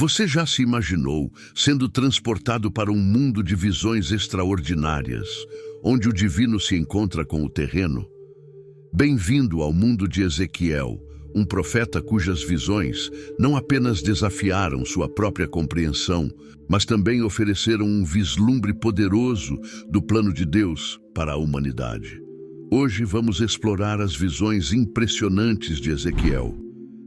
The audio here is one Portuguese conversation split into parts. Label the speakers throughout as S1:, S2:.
S1: Você já se imaginou sendo transportado para um mundo de visões extraordinárias, onde o divino se encontra com o terreno? Bem-vindo ao mundo de Ezequiel, um profeta cujas visões não apenas desafiaram sua própria compreensão, mas também ofereceram um vislumbre poderoso do plano de Deus para a humanidade. Hoje vamos explorar as visões impressionantes de Ezequiel,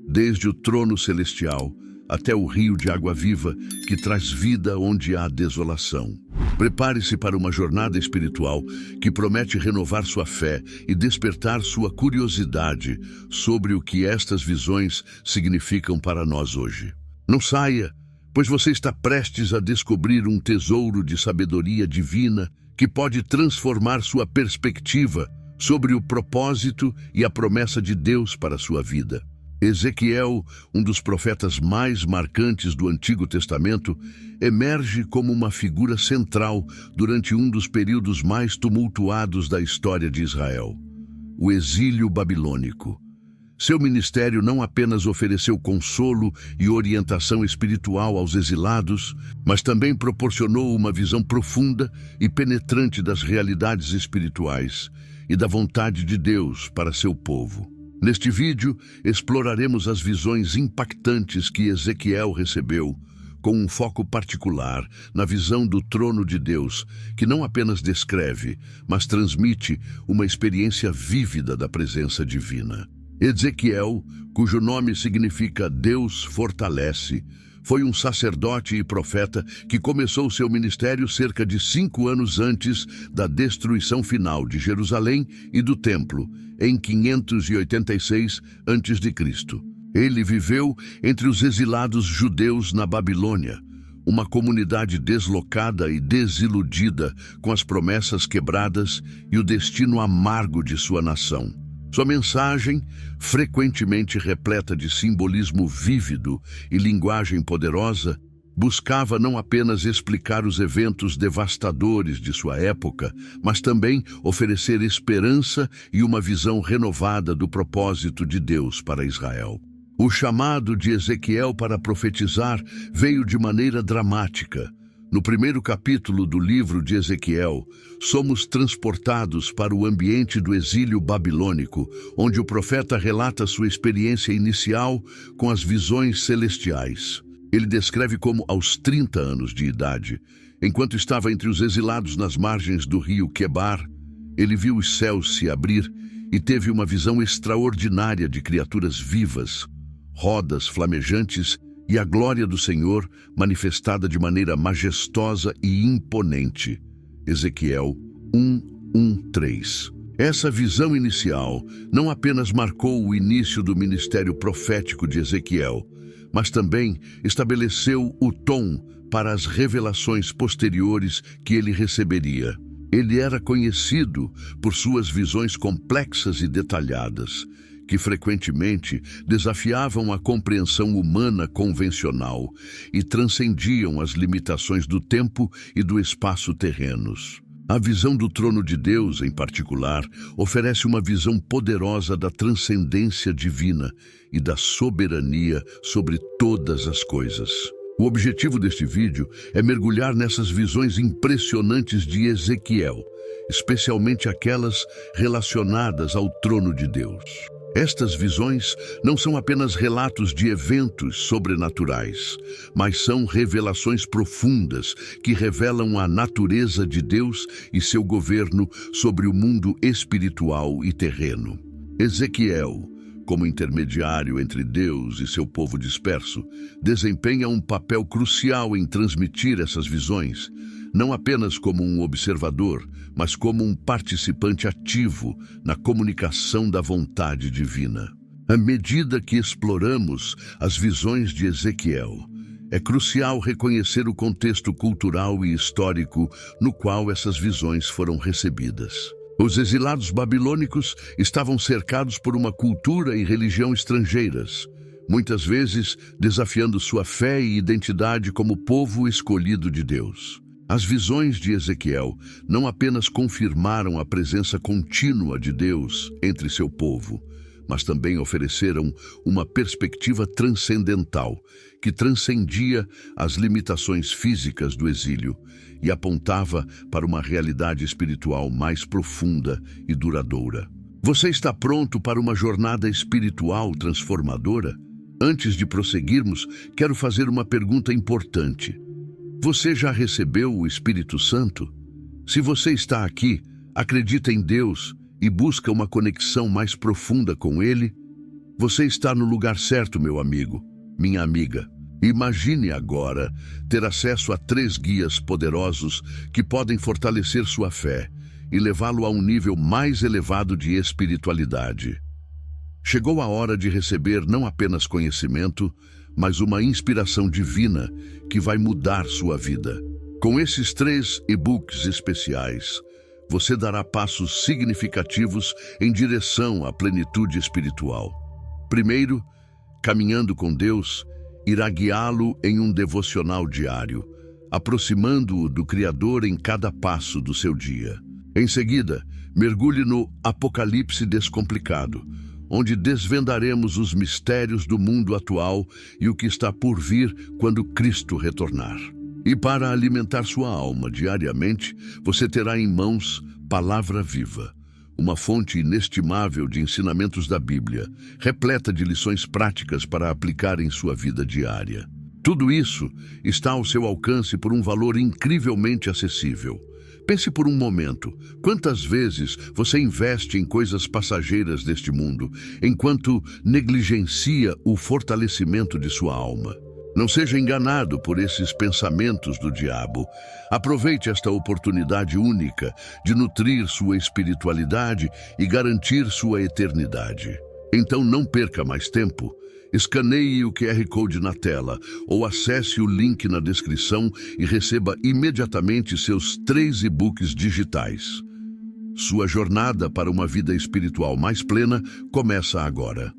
S1: desde o trono celestial até o rio de água viva que traz vida onde há desolação. Prepare-se para uma jornada espiritual que promete renovar sua fé e despertar sua curiosidade sobre o que estas visões significam para nós hoje. Não saia, pois você está prestes a descobrir um tesouro de sabedoria divina que pode transformar sua perspectiva sobre o propósito e a promessa de Deus para a sua vida. Ezequiel, um dos profetas mais marcantes do Antigo Testamento, emerge como uma figura central durante um dos períodos mais tumultuados da história de Israel, o exílio babilônico. Seu ministério não apenas ofereceu consolo e orientação espiritual aos exilados, mas também proporcionou uma visão profunda e penetrante das realidades espirituais e da vontade de Deus para seu povo. Neste vídeo, exploraremos as visões impactantes que Ezequiel recebeu, com um foco particular na visão do trono de Deus, que não apenas descreve, mas transmite uma experiência vívida da presença divina. Ezequiel, cujo nome significa Deus fortalece, foi um sacerdote e profeta que começou seu ministério cerca de 5 anos antes da destruição final de Jerusalém e do Templo, em 586 a.C. Ele viveu entre os exilados judeus na Babilônia, uma comunidade deslocada e desiludida com as promessas quebradas e o destino amargo de sua nação. Sua mensagem, frequentemente repleta de simbolismo vívido e linguagem poderosa, buscava não apenas explicar os eventos devastadores de sua época, mas também oferecer esperança e uma visão renovada do propósito de Deus para Israel. O chamado de Ezequiel para profetizar veio de maneira dramática. No primeiro capítulo do livro de Ezequiel, somos transportados para o ambiente do exílio babilônico, onde o profeta relata sua experiência inicial com as visões celestiais. Ele descreve como, aos 30 anos de idade, enquanto estava entre os exilados nas margens do rio Quebar, ele viu os céus se abrir e teve uma visão extraordinária de criaturas vivas, rodas flamejantes e a glória do Senhor manifestada de maneira majestosa e imponente. Ezequiel 1:1-3. Essa visão inicial não apenas marcou o início do ministério profético de Ezequiel, mas também estabeleceu o tom para as revelações posteriores que ele receberia. Ele era conhecido por suas visões complexas e detalhadas, que frequentemente desafiavam a compreensão humana convencional e transcendiam as limitações do tempo e do espaço terrenos. A visão do trono de Deus, em particular, oferece uma visão poderosa da transcendência divina e da soberania sobre todas as coisas. O objetivo deste vídeo é mergulhar nessas visões impressionantes de Ezequiel, especialmente aquelas relacionadas ao trono de Deus. Estas visões não são apenas relatos de eventos sobrenaturais, mas são revelações profundas que revelam a natureza de Deus e seu governo sobre o mundo espiritual e terreno. Ezequiel, como intermediário entre Deus e seu povo disperso, desempenha um papel crucial em transmitir essas visões, não apenas como um observador, mas como um participante ativo na comunicação da vontade divina. À medida que exploramos as visões de Ezequiel, é crucial reconhecer o contexto cultural e histórico no qual essas visões foram recebidas. Os exilados babilônicos estavam cercados por uma cultura e religião estrangeiras, muitas vezes desafiando sua fé e identidade como povo escolhido de Deus. As visões de Ezequiel não apenas confirmaram a presença contínua de Deus entre seu povo, mas também ofereceram uma perspectiva transcendental, que transcendia as limitações físicas do exílio e apontava para uma realidade espiritual mais profunda e duradoura. Você está pronto para uma jornada espiritual transformadora? Antes de prosseguirmos, quero fazer uma pergunta importante. Você já recebeu o Espírito Santo? Se você está aqui, acredita em Deus e busca uma conexão mais profunda com Ele, você está no lugar certo, meu amigo, minha amiga. Imagine agora ter acesso a 3 guias poderosos que podem fortalecer sua fé e levá-lo a um nível mais elevado de espiritualidade. Chegou a hora de receber não apenas conhecimento, mas uma inspiração divina que vai mudar sua vida. Com esses 3 e-books especiais, você dará passos significativos em direção à plenitude espiritual. Primeiro, Caminhando com Deus irá guiá-lo em um devocional diário, aproximando-o do Criador em cada passo do seu dia. Em seguida, mergulhe no Apocalipse Descomplicado, onde desvendaremos os mistérios do mundo atual e o que está por vir quando Cristo retornar. E para alimentar sua alma diariamente, você terá em mãos Palavra Viva, uma fonte inestimável de ensinamentos da Bíblia, repleta de lições práticas para aplicar em sua vida diária. Tudo isso está ao seu alcance por um valor incrivelmente acessível. Pense por um momento, quantas vezes você investe em coisas passageiras deste mundo, enquanto negligencia o fortalecimento de sua alma? Não seja enganado por esses pensamentos do diabo. Aproveite esta oportunidade única de nutrir sua espiritualidade e garantir sua eternidade. Então não perca mais tempo. Escaneie o QR Code na tela ou acesse o link na descrição e receba imediatamente seus 3 e-books digitais. Sua jornada para uma vida espiritual mais plena começa agora.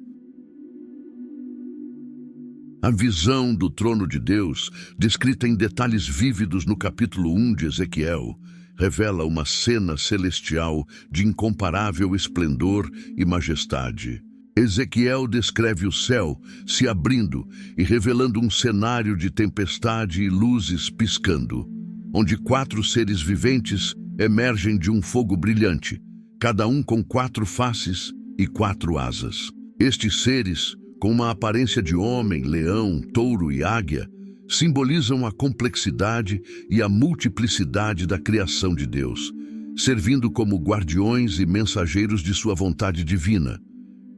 S1: A visão do trono de Deus, descrita em detalhes vívidos no capítulo 1 de Ezequiel, revela uma cena celestial de incomparável esplendor e majestade. Ezequiel descreve o céu se abrindo e revelando um cenário de tempestade e luzes piscando, onde 4 seres viventes emergem de um fogo brilhante, cada um com 4 faces e 4 asas. Estes seres, com uma aparência de homem, leão, touro e águia, simbolizam a complexidade e a multiplicidade da criação de Deus, servindo como guardiões e mensageiros de sua vontade divina.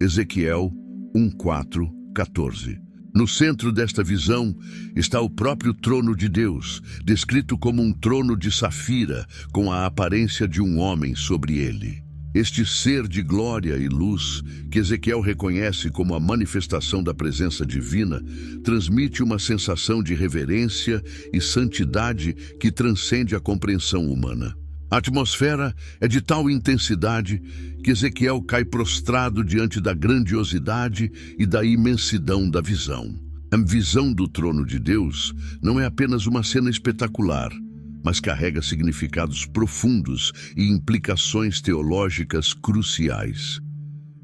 S1: Ezequiel 1:4-14. No centro desta visão está o próprio trono de Deus, descrito como um trono de safira, com a aparência de um homem sobre ele. Este ser de glória e luz, que Ezequiel reconhece como a manifestação da presença divina, transmite uma sensação de reverência e santidade que transcende a compreensão humana. A atmosfera é de tal intensidade que Ezequiel cai prostrado diante da grandiosidade e da imensidão da visão. A visão do trono de Deus não é apenas uma cena espetacular, mas carrega significados profundos e implicações teológicas cruciais.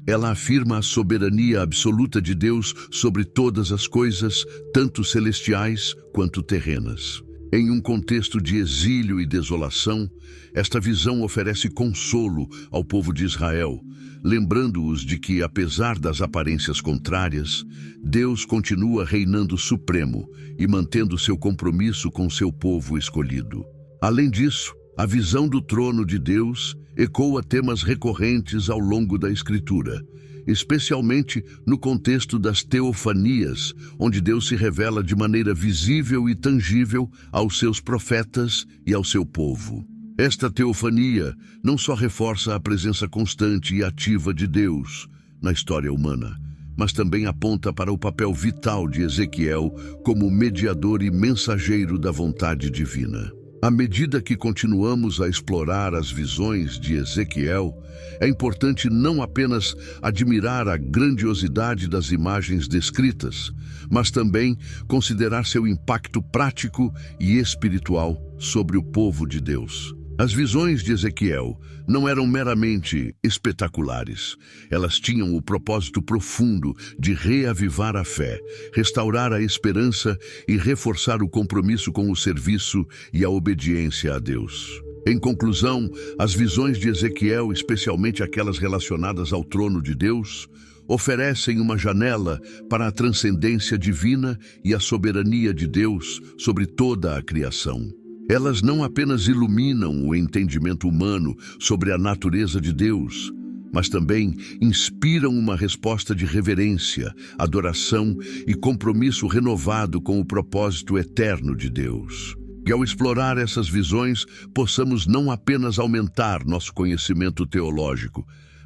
S1: Ela afirma a soberania absoluta de Deus sobre todas as coisas, tanto celestiais quanto terrenas. Em um contexto de exílio e desolação, esta visão oferece consolo ao povo de Israel, lembrando-os de que, apesar das aparências contrárias, Deus continua reinando supremo e mantendo seu compromisso com seu povo escolhido. Além disso, a visão do trono de Deus ecoa temas recorrentes ao longo da Escritura, especialmente no contexto das teofanias, onde Deus se revela de maneira visível e tangível aos seus profetas e ao seu povo. Esta teofania não só reforça a presença constante e ativa de Deus na história humana, mas também aponta para o papel vital de Ezequiel como mediador e mensageiro da vontade divina. À medida que continuamos a explorar as visões de Ezequiel, é importante não apenas admirar a grandiosidade das imagens descritas, mas também considerar seu impacto prático e espiritual sobre o povo de Deus. As visões de Ezequiel não eram meramente espetaculares. Elas tinham o propósito profundo de reavivar a fé, restaurar a esperança e reforçar o compromisso com o serviço e a obediência a Deus. Em conclusão, as visões de Ezequiel, especialmente aquelas relacionadas ao trono de Deus, oferecem uma janela para a transcendência divina e a soberania de Deus sobre toda a criação. Elas não apenas iluminam o entendimento humano sobre a natureza de Deus, mas também inspiram uma resposta de reverência, adoração e compromisso renovado com o propósito eterno de Deus. Que ao explorar essas visões, possamos não apenas aumentar nosso conhecimento teológico,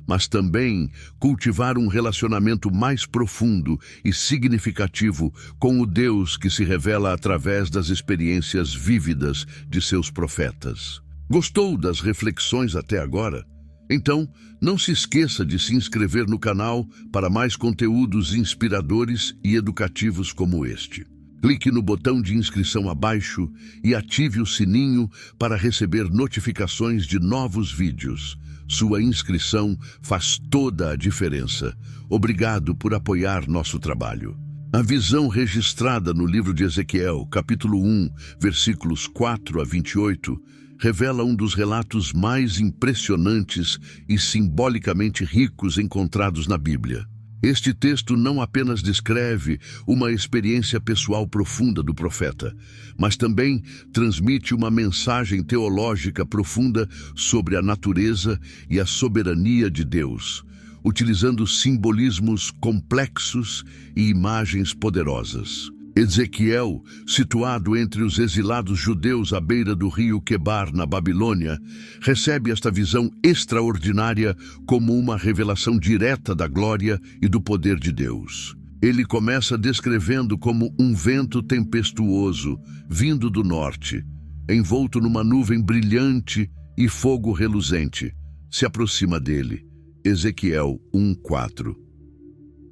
S1: mas também cultivar um relacionamento mais profundo e significativo com o Deus que se revela através das experiências vívidas de seus profetas. Gostou das reflexões até agora? Então, não se esqueça de se inscrever no canal para mais conteúdos inspiradores e educativos como este. Clique no botão de inscrição abaixo e ative o sininho para receber notificações de novos vídeos. Sua inscrição faz toda a diferença. Obrigado por apoiar nosso trabalho. A visão registrada no livro de Ezequiel, capítulo 1, versículos 4 a 28, revela um dos relatos mais impressionantes e simbolicamente ricos encontrados na Bíblia. Este texto não apenas descreve uma experiência pessoal profunda do profeta, mas também transmite uma mensagem teológica profunda sobre a natureza e a soberania de Deus, utilizando simbolismos complexos e imagens poderosas. Ezequiel, situado entre os exilados judeus à beira do rio Quebar, na Babilônia, recebe esta visão extraordinária como uma revelação direta da glória e do poder de Deus. Ele começa descrevendo como um vento tempestuoso, vindo do norte, envolto numa nuvem brilhante e fogo reluzente, se aproxima dele. Ezequiel 1:4.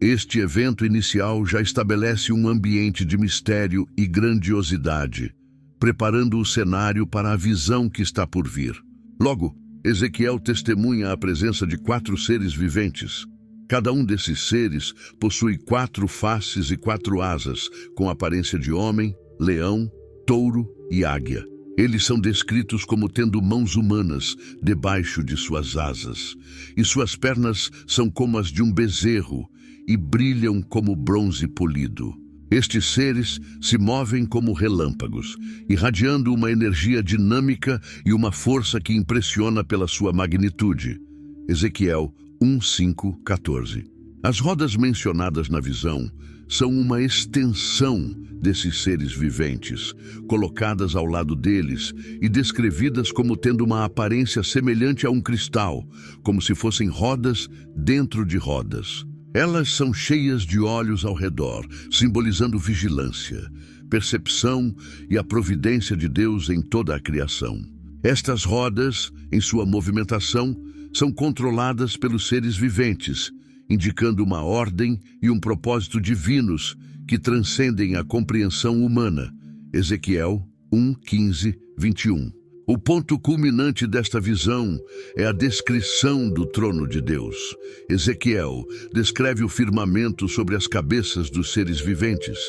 S1: Este evento inicial já estabelece um ambiente de mistério e grandiosidade, preparando o cenário para a visão que está por vir. Logo, Ezequiel testemunha a presença de 4 seres viventes. Cada um desses seres possui 4 faces e 4 asas, com aparência de homem, leão, touro e águia. Eles são descritos como tendo mãos humanas debaixo de suas asas, e suas pernas são como as de um bezerro, e brilham como bronze polido. Estes seres se movem como relâmpagos, irradiando uma energia dinâmica e uma força que impressiona pela sua magnitude. Ezequiel 1:5-14. As rodas mencionadas na visão são uma extensão desses seres viventes, colocadas ao lado deles e descrevidas como tendo uma aparência semelhante a um cristal, como se fossem rodas dentro de rodas. Elas são cheias de olhos ao redor, simbolizando vigilância, percepção e a providência de Deus em toda a criação. Estas rodas, em sua movimentação, são controladas pelos seres viventes, indicando uma ordem e um propósito divinos que transcendem a compreensão humana. Ezequiel 1:15-21. O ponto culminante desta visão é a descrição do trono de Deus. Ezequiel descreve o firmamento sobre as cabeças dos seres viventes,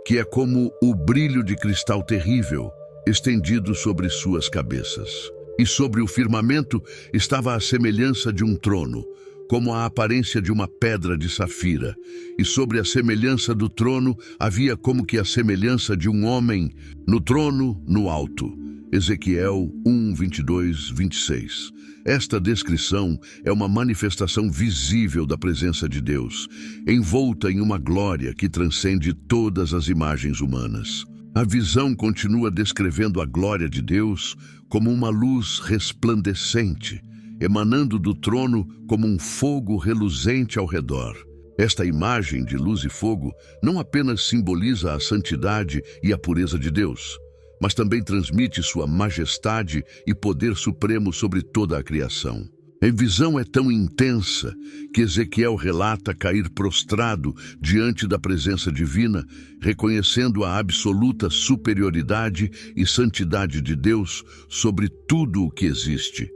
S1: que é como o brilho de cristal terrível estendido sobre suas cabeças. E sobre o firmamento estava a semelhança de um trono, como a aparência de uma pedra de safira, e sobre a semelhança do trono havia como que a semelhança de um homem no trono no alto. Ezequiel 1:22-26. Esta descrição é uma manifestação visível da presença de Deus, envolta em uma glória que transcende todas as imagens humanas. A visão continua descrevendo a glória de Deus como uma luz resplandecente, emanando do trono como um fogo reluzente ao redor. Esta imagem de luz e fogo não apenas simboliza a santidade e a pureza de Deus, mas também transmite sua majestade e poder supremo sobre toda a criação. A visão é tão intensa que Ezequiel relata cair prostrado diante da presença divina, reconhecendo a absoluta superioridade e santidade de Deus sobre tudo o que existe.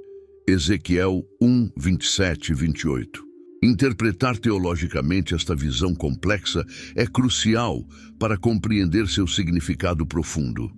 S1: Ezequiel 1, 27 e 28. Interpretar teologicamente esta visão complexa é crucial para compreender seu significado profundo.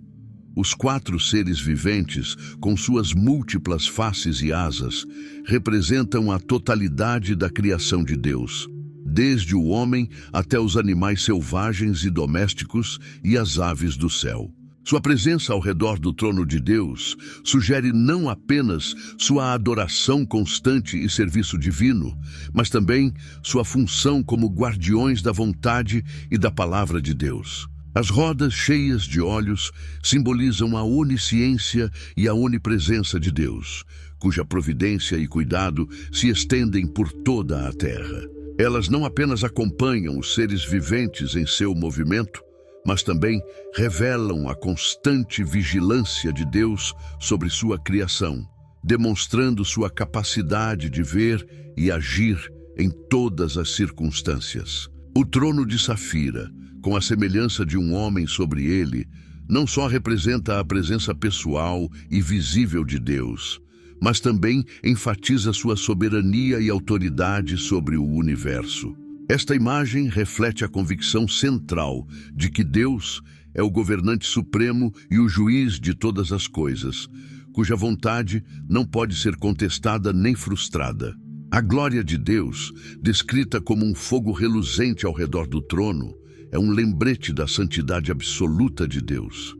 S1: Os 4 seres viventes, com suas múltiplas faces e asas, representam a totalidade da criação de Deus, desde o homem até os animais selvagens e domésticos e as aves do céu. Sua presença ao redor do trono de Deus sugere não apenas sua adoração constante e serviço divino, mas também sua função como guardiões da vontade e da palavra de Deus. As rodas cheias de olhos simbolizam a onisciência e a onipresença de Deus, cuja providência e cuidado se estendem por toda a terra. Elas não apenas acompanham os seres viventes em seu movimento, mas também revelam a constante vigilância de Deus sobre sua criação, demonstrando sua capacidade de ver e agir em todas as circunstâncias. O trono de Safira, com a semelhança de um homem sobre ele, não só representa a presença pessoal e visível de Deus, mas também enfatiza sua soberania e autoridade sobre o universo. Esta imagem reflete a convicção central de que Deus é o governante supremo e o juiz de todas as coisas, cuja vontade não pode ser contestada nem frustrada. A glória de Deus, descrita como um fogo reluzente ao redor do trono, é um lembrete da santidade absoluta de Deus.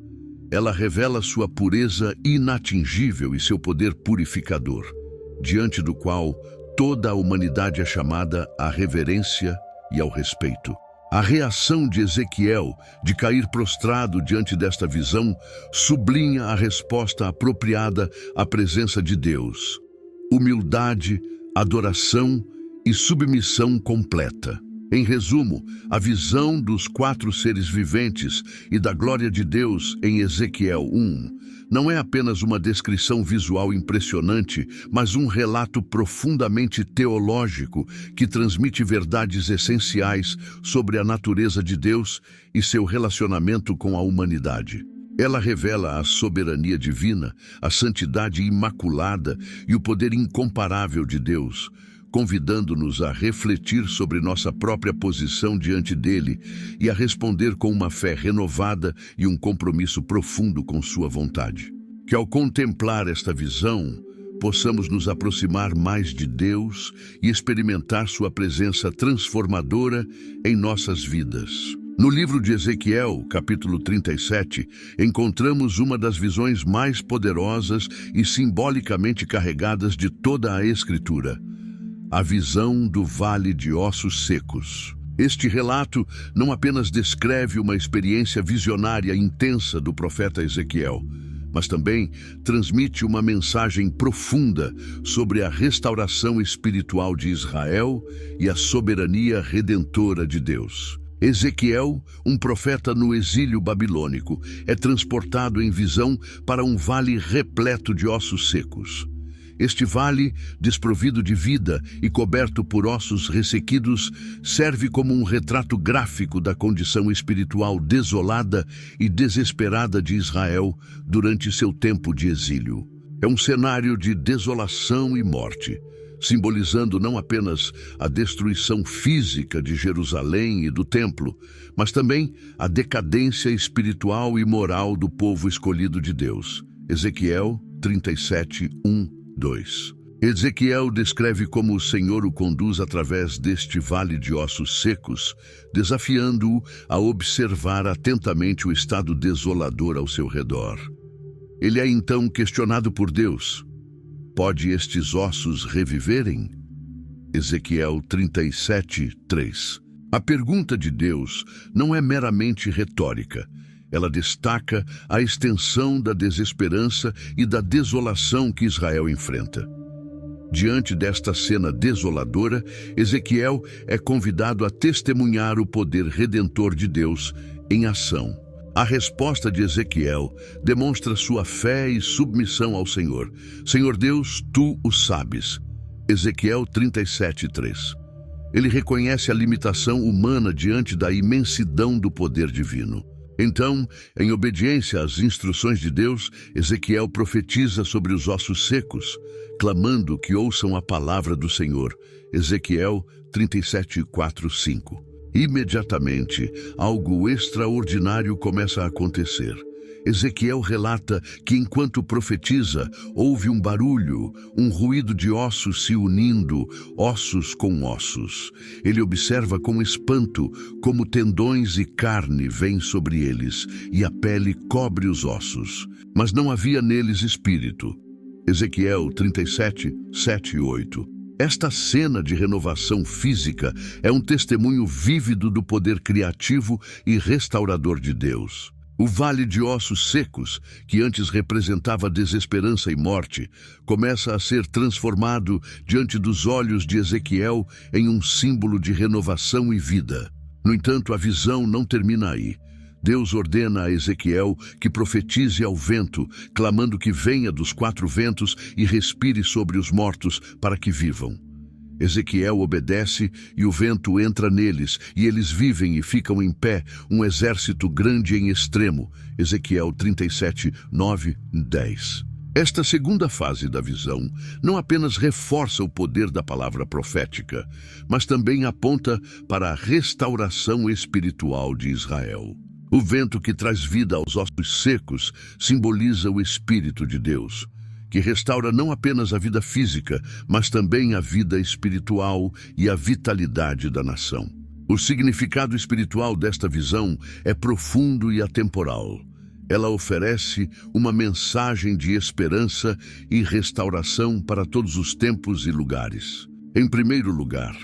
S1: Ela revela sua pureza inatingível e seu poder purificador, diante do qual toda a humanidade é chamada à reverência e ao respeito. A reação de Ezequiel de cair prostrado diante desta visão sublinha a resposta apropriada à presença de Deus: humildade, adoração e submissão completa. Em resumo, a visão dos 4 seres viventes e da glória de Deus em Ezequiel 1 não é apenas uma descrição visual impressionante, mas um relato profundamente teológico que transmite verdades essenciais sobre a natureza de Deus e seu relacionamento com a humanidade. Ela revela a soberania divina, a santidade imaculada e o poder incomparável de Deus, convidando-nos a refletir sobre nossa própria posição diante dele e a responder com uma fé renovada e um compromisso profundo com sua vontade. Que ao contemplar esta visão, possamos nos aproximar mais de Deus e experimentar sua presença transformadora em nossas vidas. No livro de Ezequiel, capítulo 37, encontramos uma das visões mais poderosas e simbolicamente carregadas de toda a Escritura: a visão do Vale de Ossos Secos. Este relato não apenas descreve uma experiência visionária intensa do profeta Ezequiel, mas também transmite uma mensagem profunda sobre a restauração espiritual de Israel e a soberania redentora de Deus. Ezequiel, um profeta no exílio babilônico, é transportado em visão para um vale repleto de ossos secos. Este vale, desprovido de vida e coberto por ossos ressequidos, serve como um retrato gráfico da condição espiritual desolada e desesperada de Israel durante seu tempo de exílio. É um cenário de desolação e morte, simbolizando não apenas a destruição física de Jerusalém e do templo, mas também a decadência espiritual e moral do povo escolhido de Deus. Ezequiel 37, 1, 2. Ezequiel descreve como o Senhor o conduz através deste vale de ossos secos, desafiando-o a observar atentamente o estado desolador ao seu redor. Ele é então questionado por Deus: pode estes ossos reviverem? Ezequiel 37, 3. A pergunta de Deus não é meramente retórica. Ela destaca a extensão da desesperança e da desolação que Israel enfrenta. Diante desta cena desoladora, Ezequiel é convidado a testemunhar o poder redentor de Deus em ação. A resposta de Ezequiel demonstra sua fé e submissão ao Senhor. Senhor Deus, tu o sabes. Ezequiel 37:3. Ele reconhece a limitação humana diante da imensidão do poder divino. Então, em obediência às instruções de Deus, Ezequiel profetiza sobre os ossos secos, clamando que ouçam a palavra do Senhor. Ezequiel 37:4-5. Imediatamente, algo extraordinário começa a acontecer. Ezequiel relata que enquanto profetiza, houve um barulho, um ruído de ossos se unindo, ossos com ossos. Ele observa com espanto como tendões e carne vêm sobre eles, e a pele cobre os ossos. Mas não havia neles espírito. Ezequiel 37, 7 e 8. Esta cena de renovação física é um testemunho vívido do poder criativo e restaurador de Deus. O vale de ossos secos, que antes representava desesperança e morte, começa a ser transformado diante dos olhos de Ezequiel em um símbolo de renovação e vida. No entanto, a visão não termina aí. Deus ordena a Ezequiel que profetize ao vento, clamando que venha dos 4 ventos e respire sobre os mortos para que vivam. Ezequiel obedece e o vento entra neles, e eles vivem e ficam em pé, um exército grande em extremo. Ezequiel 37, 9 e 10. Esta segunda fase da visão não apenas reforça o poder da palavra profética, mas também aponta para a restauração espiritual de Israel. O vento que traz vida aos ossos secos simboliza o Espírito de Deus, que restaura não apenas a vida física, mas também a vida espiritual e a vitalidade da nação. O significado espiritual desta visão é profundo e atemporal. Ela oferece uma mensagem de esperança e restauração para todos os tempos e lugares. Em primeiro lugar,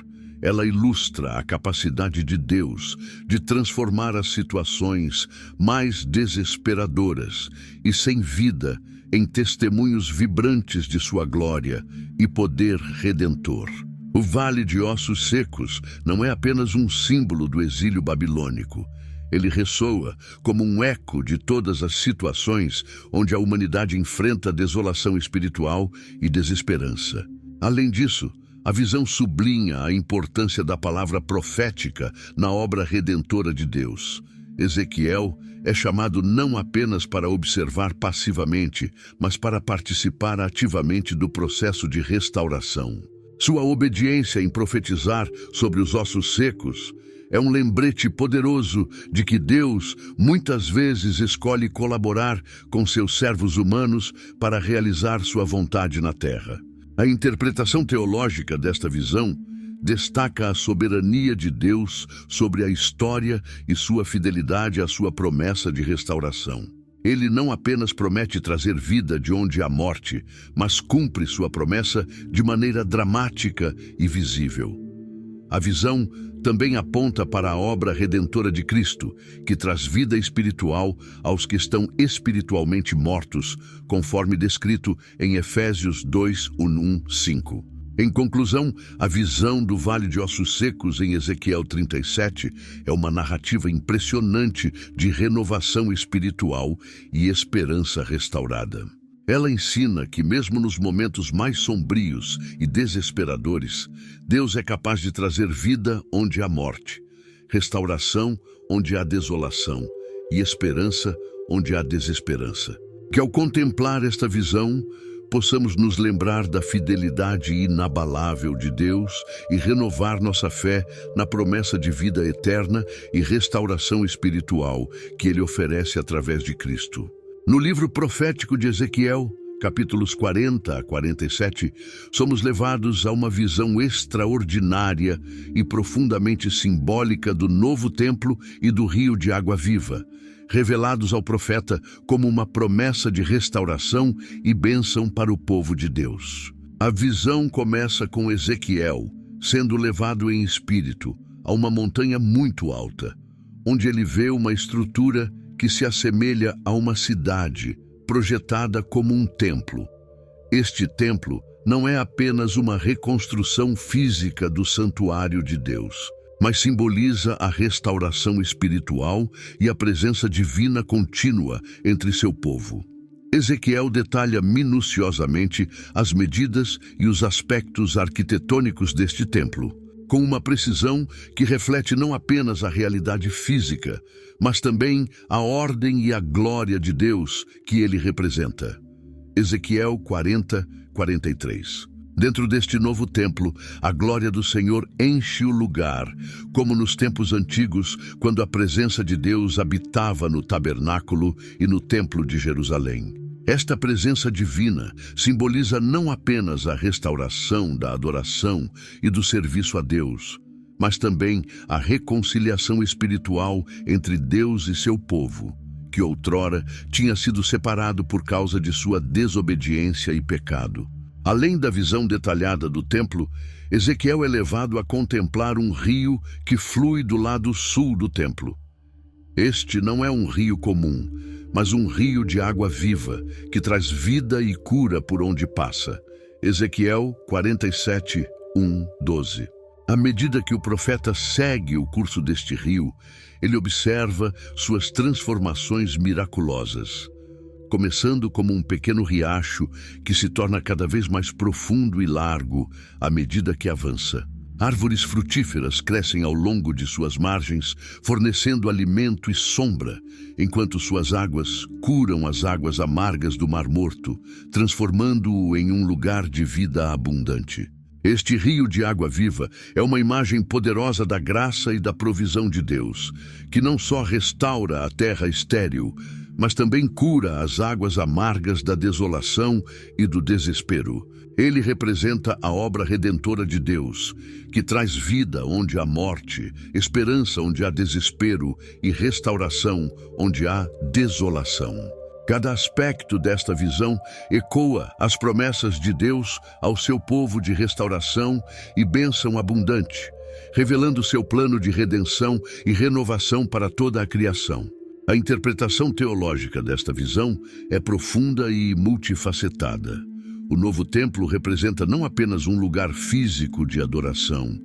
S1: ela ilustra a capacidade de Deus de transformar as situações mais desesperadoras e sem vida em testemunhos vibrantes de sua glória e poder redentor. O Vale de Ossos Secos não é apenas um símbolo do exílio babilônico. Ele ressoa como um eco de todas as situações onde a humanidade enfrenta desolação espiritual e desesperança. Além disso, a visão sublinha a importância da palavra profética na obra redentora de Deus. Ezequiel é chamado não apenas para observar passivamente, mas para participar ativamente do processo de restauração. Sua obediência em profetizar sobre os ossos secos é um lembrete poderoso de que Deus muitas vezes escolhe colaborar com seus servos humanos para realizar sua vontade na terra. A interpretação teológica desta visão destaca a soberania de Deus sobre a história e sua fidelidade à sua promessa de restauração. Ele não apenas promete trazer vida de onde há morte, mas cumpre sua promessa de maneira dramática e visível. A visão também aponta para a obra redentora de Cristo, que traz vida espiritual aos que estão espiritualmente mortos, conforme descrito em Efésios 2, 1-5. Em conclusão, a visão do Vale de Ossos Secos em Ezequiel 37 é uma narrativa impressionante de renovação espiritual e esperança restaurada. Ela ensina que mesmo nos momentos mais sombrios e desesperadores, Deus é capaz de trazer vida onde há morte, restauração onde há desolação e esperança onde há desesperança. Que ao contemplar esta visão, possamos nos lembrar da fidelidade inabalável de Deus e renovar nossa fé na promessa de vida eterna e restauração espiritual que Ele oferece através de Cristo. No livro profético de Ezequiel, capítulos 40 a 47, somos levados a uma visão extraordinária e profundamente simbólica do novo templo e do rio de água viva, revelados ao profeta como uma promessa de restauração e bênção para o povo de Deus. A visão começa com Ezequiel sendo levado em espírito a uma montanha muito alta, onde ele vê uma estrutura que se assemelha a uma cidade projetada como um templo. Este templo não é apenas uma reconstrução física do santuário de Deus, mas simboliza a restauração espiritual e a presença divina contínua entre seu povo. Ezequiel detalha minuciosamente as medidas e os aspectos arquitetônicos deste templo, com uma precisão que reflete não apenas a realidade física, mas também a ordem e a glória de Deus que ele representa. Ezequiel 40, 43. Dentro deste novo templo, a glória do Senhor enche o lugar, como nos tempos antigos, quando a presença de Deus habitava no tabernáculo e no templo de Jerusalém. Esta presença divina simboliza não apenas a restauração da adoração e do serviço a Deus, mas também a reconciliação espiritual entre Deus e seu povo, que outrora tinha sido separado por causa de sua desobediência e pecado. Além da visão detalhada do templo, Ezequiel é levado a contemplar um rio que flui do lado sul do templo. Este não é um rio comum, mas um rio de água viva, que traz vida e cura por onde passa. Ezequiel 47, 1, 12. À medida que o profeta segue o curso deste rio, ele observa suas transformações miraculosas, começando como um pequeno riacho que se torna cada vez mais profundo e largo à medida que avança. Árvores frutíferas crescem ao longo de suas margens, fornecendo alimento e sombra, enquanto suas águas curam as águas amargas do Mar Morto, transformando-o em um lugar de vida abundante. Este rio de água viva é uma imagem poderosa da graça e da provisão de Deus, que não só restaura a terra estéril, mas também cura as águas amargas da desolação e do desespero. Ele representa a obra redentora de Deus, que traz vida onde há morte, esperança onde há desespero e restauração onde há desolação. Cada aspecto desta visão ecoa as promessas de Deus ao seu povo de restauração e bênção abundante, revelando seu plano de redenção e renovação para toda a criação. A interpretação teológica desta visão é profunda e multifacetada. O novo templo representa não apenas um lugar físico de adoração,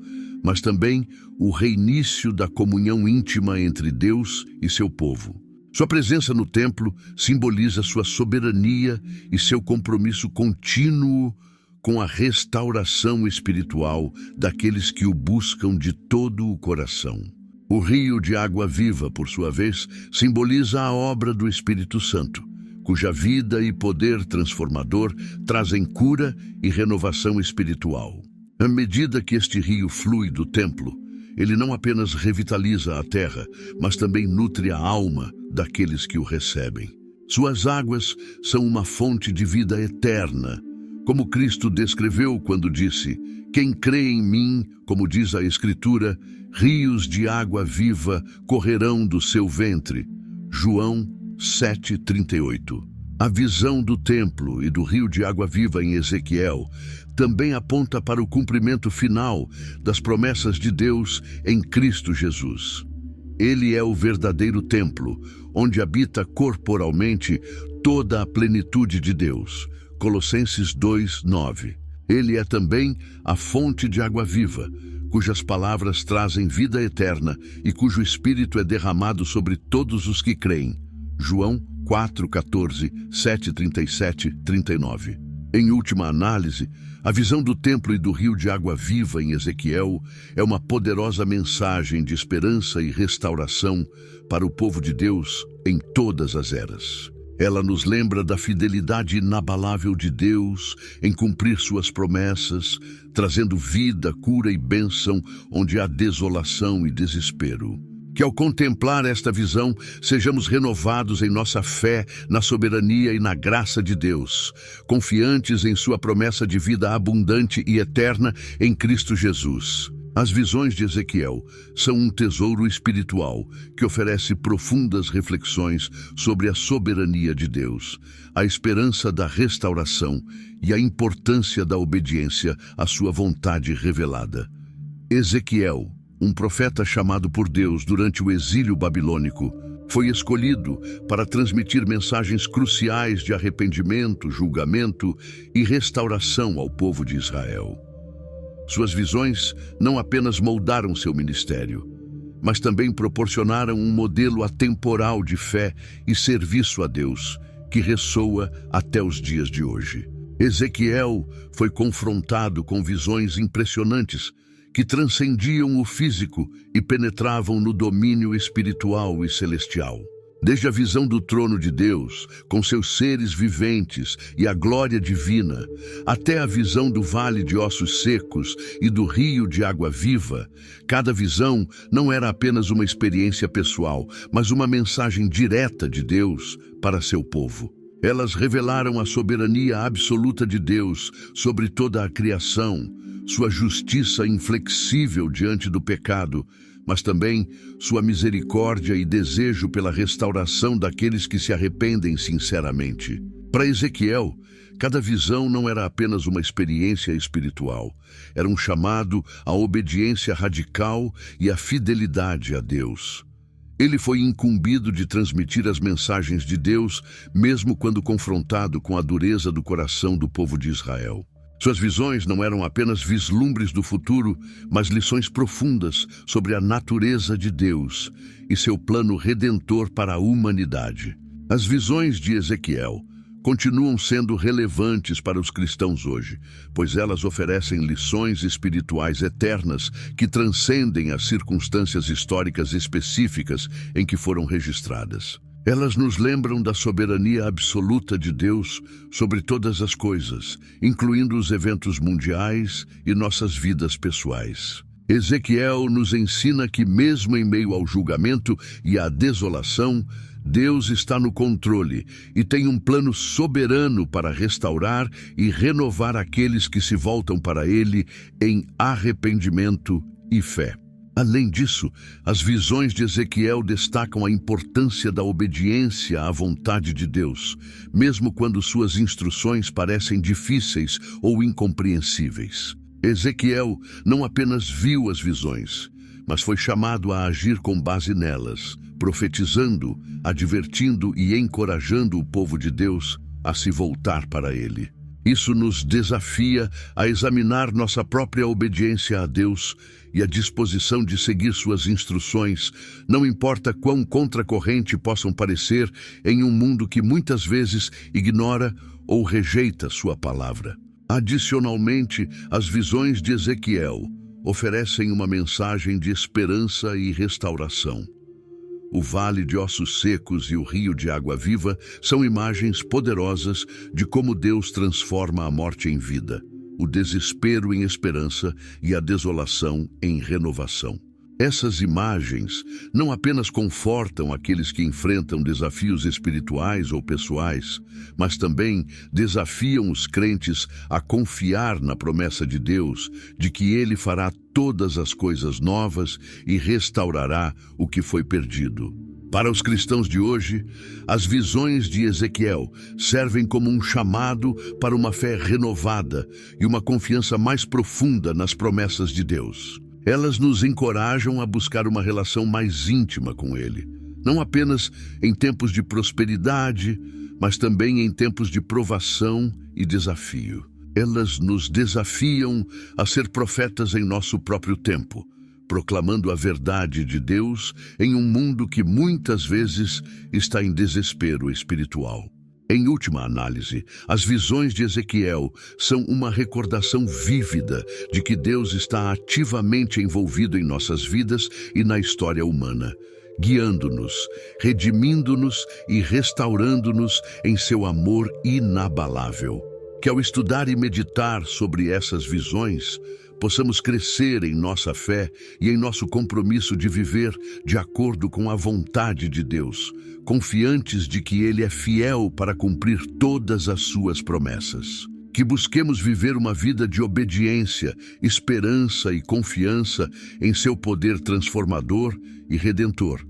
S1: mas também o reinício da comunhão íntima entre Deus e seu povo. Sua presença no templo simboliza sua soberania e seu compromisso contínuo com a restauração espiritual daqueles que o buscam de todo o coração. O rio de água viva, por sua vez, simboliza a obra do Espírito Santo, cuja vida e poder transformador trazem cura e renovação espiritual. À medida que este rio flui do templo, ele não apenas revitaliza a terra, mas também nutre a alma daqueles que o recebem. Suas águas são uma fonte de vida eterna, como Cristo descreveu quando disse: "Quem crê em mim, como diz a Escritura, rios de água viva correrão do seu ventre." João 7:38. A visão do templo e do rio de água viva em Ezequiel também aponta para o cumprimento final das promessas de Deus em Cristo Jesus. Ele é o verdadeiro templo, onde habita corporalmente toda a plenitude de Deus. Colossenses 2:9. Ele é também a fonte de água viva, cujas palavras trazem vida eterna e cujo Espírito é derramado sobre todos os que creem. João 4:14, 7:37, 39. Em última análise, a visão do templo e do rio de água viva em Ezequiel é uma poderosa mensagem de esperança e restauração para o povo de Deus em todas as eras. Ela nos lembra da fidelidade inabalável de Deus em cumprir suas promessas, trazendo vida, cura e bênção onde há desolação e desespero. Que ao contemplar esta visão, sejamos renovados em nossa fé, na soberania e na graça de Deus, confiantes em sua promessa de vida abundante e eterna em Cristo Jesus. As visões de Ezequiel são um tesouro espiritual que oferece profundas reflexões sobre a soberania de Deus, a esperança da restauração e a importância da obediência à sua vontade revelada. Ezequiel, um profeta chamado por Deus durante o exílio babilônico, foi escolhido para transmitir mensagens cruciais de arrependimento, julgamento e restauração ao povo de Israel. Suas visões não apenas moldaram seu ministério, mas também proporcionaram um modelo atemporal de fé e serviço a Deus, que ressoa até os dias de hoje. Ezequiel foi confrontado com visões impressionantes que transcendiam o físico e penetravam no domínio espiritual e celestial. Desde a visão do trono de Deus, com seus seres viventes e a glória divina, até a visão do vale de ossos secos e do rio de água viva, cada visão não era apenas uma experiência pessoal, mas uma mensagem direta de Deus para seu povo. Elas revelaram a soberania absoluta de Deus sobre toda a criação, sua justiça inflexível diante do pecado, mas também sua misericórdia e desejo pela restauração daqueles que se arrependem sinceramente. Para Ezequiel, cada visão não era apenas uma experiência espiritual, era um chamado à obediência radical e à fidelidade a Deus. Ele foi incumbido de transmitir as mensagens de Deus, mesmo quando confrontado com a dureza do coração do povo de Israel. Suas visões não eram apenas vislumbres do futuro, mas lições profundas sobre a natureza de Deus e seu plano redentor para a humanidade. As visões de Ezequiel continuam sendo relevantes para os cristãos hoje, pois elas oferecem lições espirituais eternas que transcendem as circunstâncias históricas específicas em que foram registradas. Elas nos lembram da soberania absoluta de Deus sobre todas as coisas, incluindo os eventos mundiais e nossas vidas pessoais. Ezequiel nos ensina que, mesmo em meio ao julgamento e à desolação, Deus está no controle e tem um plano soberano para restaurar e renovar aqueles que se voltam para Ele em arrependimento e fé. Além disso, as visões de Ezequiel destacam a importância da obediência à vontade de Deus, mesmo quando suas instruções parecem difíceis ou incompreensíveis. Ezequiel não apenas viu as visões, mas foi chamado a agir com base nelas, profetizando, advertindo e encorajando o povo de Deus a se voltar para Ele. Isso nos desafia a examinar nossa própria obediência a Deus e a disposição de seguir suas instruções, não importa quão contracorrente possam parecer em um mundo que muitas vezes ignora ou rejeita sua palavra. Adicionalmente, as visões de Ezequiel oferecem uma mensagem de esperança e restauração. O vale de ossos secos e o rio de água viva são imagens poderosas de como Deus transforma a morte em vida, o desespero em esperança e a desolação em renovação. Essas imagens não apenas confortam aqueles que enfrentam desafios espirituais ou pessoais, mas também desafiam os crentes a confiar na promessa de Deus de que Ele fará todas as coisas novas e restaurará o que foi perdido. Para os cristãos de hoje, as visões de Ezequiel servem como um chamado para uma fé renovada e uma confiança mais profunda nas promessas de Deus. Elas nos encorajam a buscar uma relação mais íntima com Ele, não apenas em tempos de prosperidade, mas também em tempos de provação e desafio. Elas nos desafiam a ser profetas em nosso próprio tempo, proclamando a verdade de Deus em um mundo que muitas vezes está em desespero espiritual. Em última análise, as visões de Ezequiel são uma recordação vívida de que Deus está ativamente envolvido em nossas vidas e na história humana, guiando-nos, redimindo-nos e restaurando-nos em seu amor inabalável. Que ao estudar e meditar sobre essas visões, possamos crescer em nossa fé e em nosso compromisso de viver de acordo com a vontade de Deus, confiantes de que Ele é fiel para cumprir todas as suas promessas. Que busquemos viver uma vida de obediência, esperança e confiança em seu poder transformador e redentor,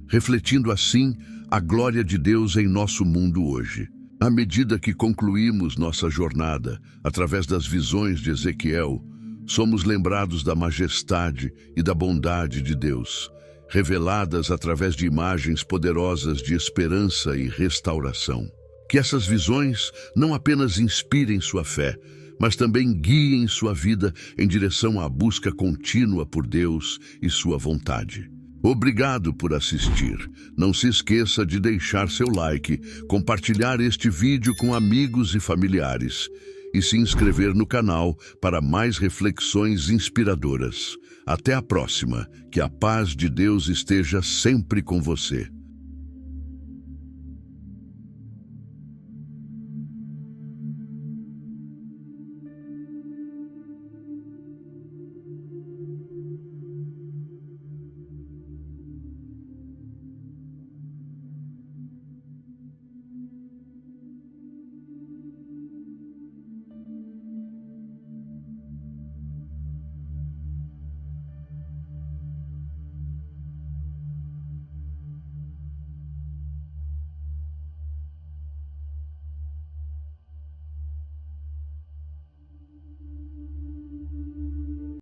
S1: refletindo assim a glória de Deus em nosso mundo hoje. À medida que concluímos nossa jornada através das visões de Ezequiel, somos lembrados da majestade e da bondade de Deus, reveladas através de imagens poderosas de esperança e restauração. Que essas visões não apenas inspirem sua fé, mas também guiem sua vida em direção à busca contínua por Deus e sua vontade. Obrigado por assistir. Não se esqueça de deixar seu like, compartilhar este vídeo com amigos e familiares e se inscrever no canal para mais reflexões inspiradoras. Até a próxima. Que a paz de Deus esteja sempre com você.